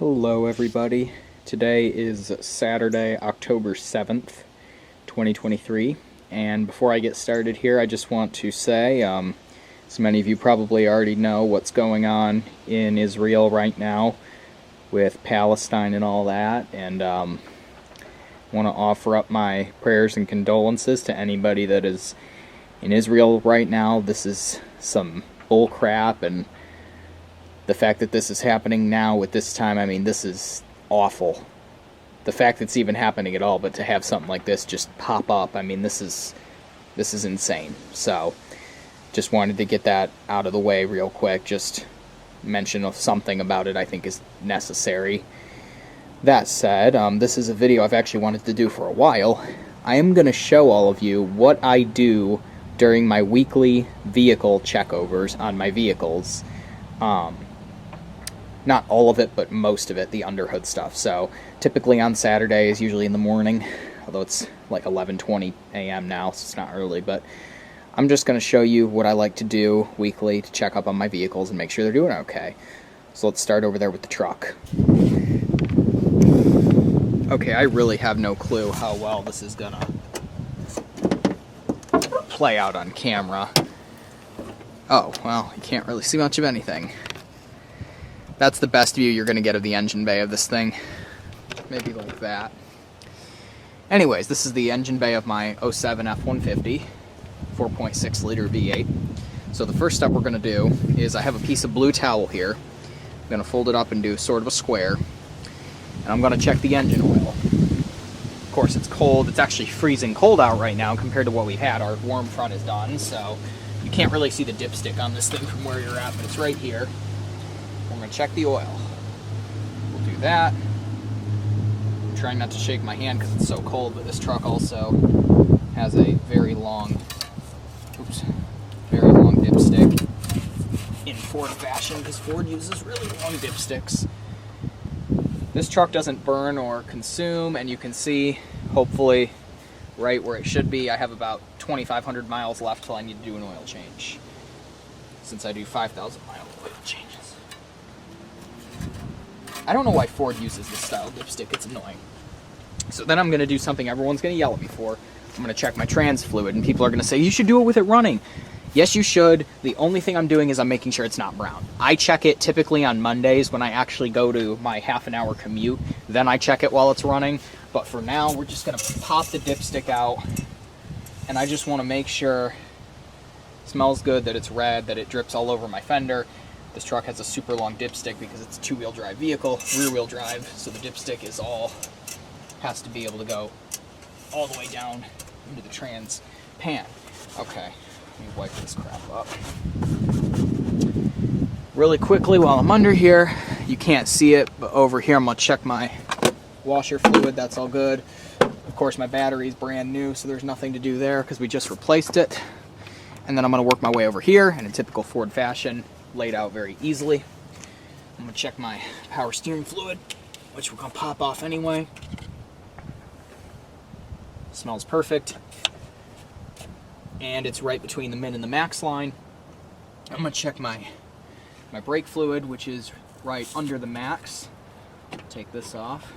Hello everybody. Today is Saturday, October 7th, 2023, and before I get started here, I just want to say, as many of you probably already know what's going on in Israel right now with Palestine and all that, and want to offer up my prayers and condolences to anybody that is in Israel right now. This is some bull crap, and the fact that this is happening now at this time, I mean, this is awful. The fact that it's even happening at all, but to have something like this just pop up, I mean, this is insane. So, just wanted to get that out of the way real quick. Just mention of something about it I think is necessary. That said, this is a video I've actually wanted to do for a while. I am going to show all of you what I do during my weekly vehicle checkovers on my vehicles. Not all of it, but most of it, the underhood stuff. So typically on Saturdays, usually in the morning, although it's like 11:20 a.m. now, so it's not early, but I'm just going to show you what I like to do weekly to check up on my vehicles and make sure they're doing okay. So let's start over there with the truck. Okay, I really have no clue how well this is going to play out on camera. Oh, well, you can't really see much of anything. That's the best view you're going to get of the engine bay of this thing. Maybe like that. Anyways, this is the engine bay of my 07 F-150, 4.6 liter V8. So the first step we're going to do is I have a piece of blue towel here. I'm going to fold it up and do sort of a square. And I'm going to check the engine oil. Of course, it's cold. It's actually freezing cold out right now compared to what we've had. Our warm front is done, so you can't really see the dipstick on this thing from where you're at, but it's right here. I'm going to check the oil. We'll do that. I'm trying not to shake my hand because it's so cold, but this truck also has a very long dipstick in Ford fashion, because Ford uses really long dipsticks. This truck doesn't burn or consume, and you can see, hopefully, right where it should be. I have about 2,500 miles left till I need to do an oil change, since I do 5,000 mile oil changes. I don't know why Ford uses this style dipstick, it's annoying. So then I'm going to do something everyone's going to yell at me for. I'm going to check my trans fluid, and people are going to say, you should do it with it running. Yes, you should. The only thing I'm doing is I'm making sure it's not brown. I check it typically on Mondays when I actually go to my half-an-hour commute. Then I check it while it's running. But for now, we're just going to pop the dipstick out, and I just want to make sure it smells good, that it's red, that it drips all over my fender. This truck has a super long dipstick because it's a two-wheel drive vehicle, rear-wheel drive, so the dipstick has to be able to go all the way down into the trans pan. Okay, let me wipe this crap up. Really quickly while I'm under here, you can't see it, but over here I'm going to check my washer fluid. That's all good. Of course, my battery is brand new, so there's nothing to do there because we just replaced it. And then I'm going to work my way over here in a typical Ford fashion, laid out very easily. I'm going to check my power steering fluid, which we're going to pop off anyway. Smells perfect. And it's right between the min and the max line. I'm going to check my brake fluid, which is right under the max. Take this off.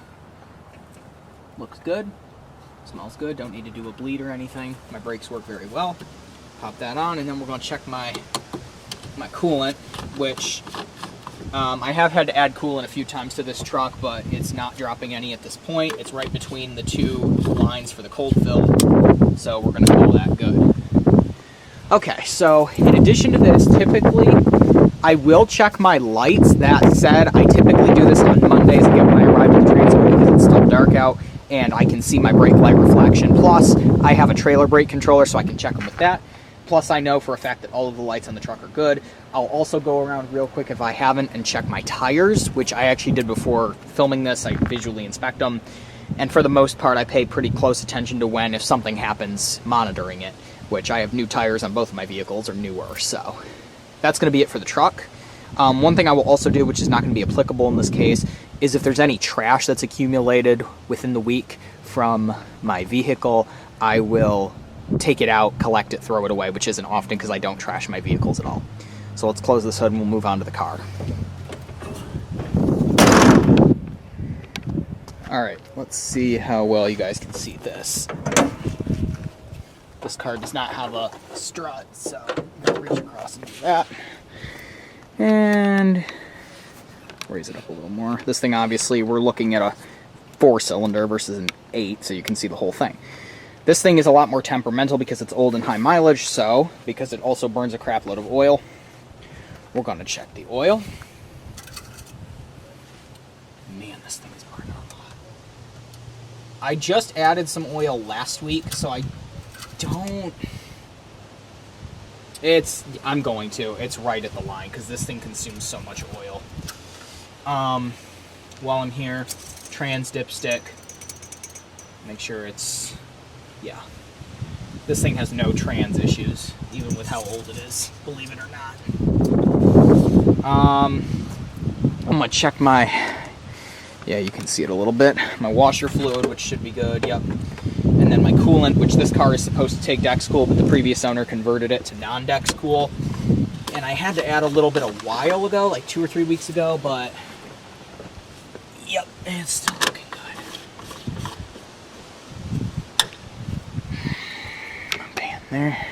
Looks good. Smells good. Don't need to do a bleed or anything. My brakes work very well. Pop that on, and then we're going to check my coolant, which I have had to add coolant a few times to this truck, but it's not dropping any at this point. It's right between the two lines for the cold fill, so we're going to call that good. Okay, so in addition to this, typically I will check my lights. That said, I typically do this on Mondays again when I arrive at the transit because it's still dark out and I can see my brake light reflection. Plus, I have a trailer brake controller, so I can check them with that. Plus, I know for a fact that all of the lights on the truck are good. I'll also go around real quick if I haven't and check my tires, which I actually did before filming this. I visually inspect them. And for the most part, I pay pretty close attention to when, if something happens, monitoring it, which I have new tires on both of my vehicles, or newer. So that's going to be it for the truck. One thing I will also do, which is not going to be applicable in this case, is if there's any trash that's accumulated within the week from my vehicle, I will take it out, collect it, throw it away, which isn't often because I don't trash my vehicles at all. So let's close this hood and we'll move on to the car. Alright, let's see how well you guys can see this. This car does not have a strut, so I'm going to reach across and do that. And raise it up a little more. This thing, obviously, we're looking at a 4-cylinder versus an 8, so you can see the whole thing. This thing is a lot more temperamental because it's old and high mileage, so because it also burns a crap load of oil, we're going to check the oil. Man, this thing is burning a lot. I just added some oil last week, so I don't... I'm going to. It's right at the line, because this thing consumes so much oil. While I'm here, trans dipstick. Make sure it's... Yeah. This thing has no trans issues, even with how old it is, believe it or not. I'm going to check my... Yeah, you can see it a little bit. My washer fluid, which should be good, yep. And then my coolant, which this car is supposed to take Dex Cool, but the previous owner converted it to non-Dex Cool. And I had to add a little bit a while ago, like 2 or 3 weeks ago, but... Yep, it's still looking good. Man, there.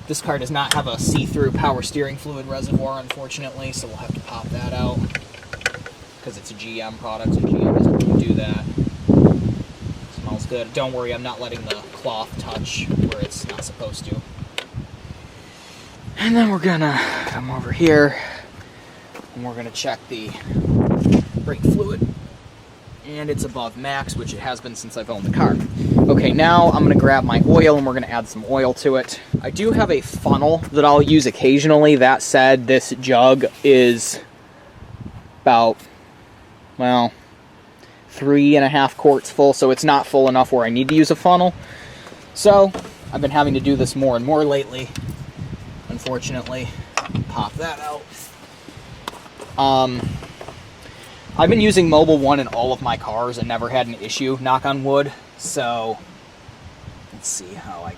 This car does not have a see-through power steering fluid reservoir, unfortunately, so we'll have to pop that out. Because it's a GM product, so GM doesn't really do that. Smells good. Don't worry, I'm not letting the cloth touch where it's not supposed to. And then we're gonna come over here, and we're gonna check the brake fluid. And it's above max, which it has been since I've owned the car. Okay, now I'm gonna grab my oil and we're gonna add some oil to it. I do have a funnel that I'll use occasionally. That said, this jug is about, well, 3.5 quarts full, so it's not full enough where I need to use a funnel. So I've been having to do this more and more lately, unfortunately. Pop that out. I've been using Mobil 1 in all of my cars and never had an issue, knock on wood. So let's see how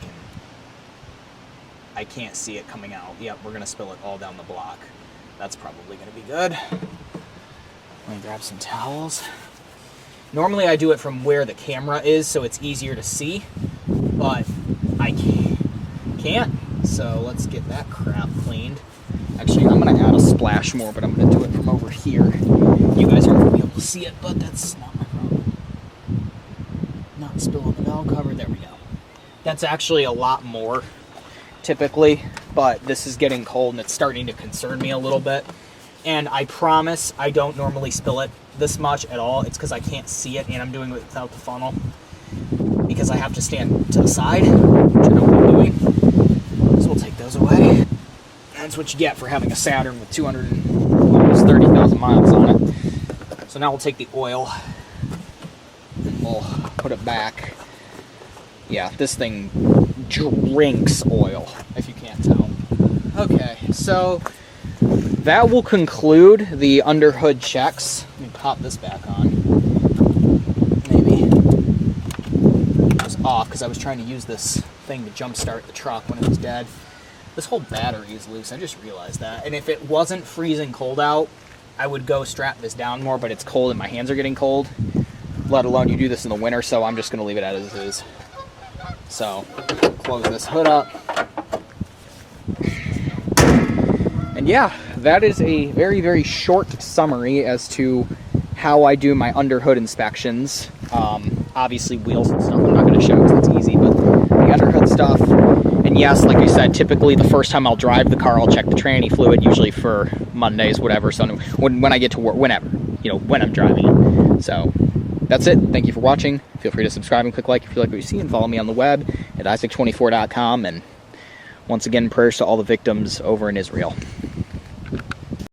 I can't see it coming out. Yep, we're gonna spill it all down the block. That's probably gonna be good. Let me grab some towels. Normally I do it from where the camera is so it's easier to see, but I can't. So let's get that crap cleaned. Actually, I'm going to add a splash more, but I'm going to do it from over here. You guys aren't going to be able to see it, but that's not my problem. Not spilling the valve cover. There we go. That's actually a lot more, typically, but this is getting cold and it's starting to concern me a little bit. And I promise I don't normally spill it this much at all. It's because I can't see it and I'm doing it without the funnel. Because I have to stand to the side, which I don't like doing. So we'll take those away. That's what you get for having a Saturn with almost 30,000 miles on it. So now we'll take the oil and we'll put it back. Yeah, this thing drinks oil, if you can't tell. Okay, so that will conclude the underhood checks. Let me pop this back on. Maybe it was off because I was trying to use this thing to jumpstart the truck when it was dead. This whole battery is loose, I just realized that. And if it wasn't freezing cold out, I would go strap this down more, but it's cold and my hands are getting cold. Let alone you do this in the winter, so I'm just gonna leave it as is. So, close this hood up. And yeah, that is a very, very short summary as to how I do my underhood inspections. Obviously wheels and stuff I'm not gonna show because it's easy, but the underhood stuff. And yes, like I said, typically the first time I'll drive the car, I'll check the tranny fluid, usually for Mondays, whatever. So when I get to work, whenever, when I'm driving it. So that's it. Thank you for watching. Feel free to subscribe and click like if you like what you see, and follow me on the web at isaac24.com. And once again, prayers to all the victims over in Israel.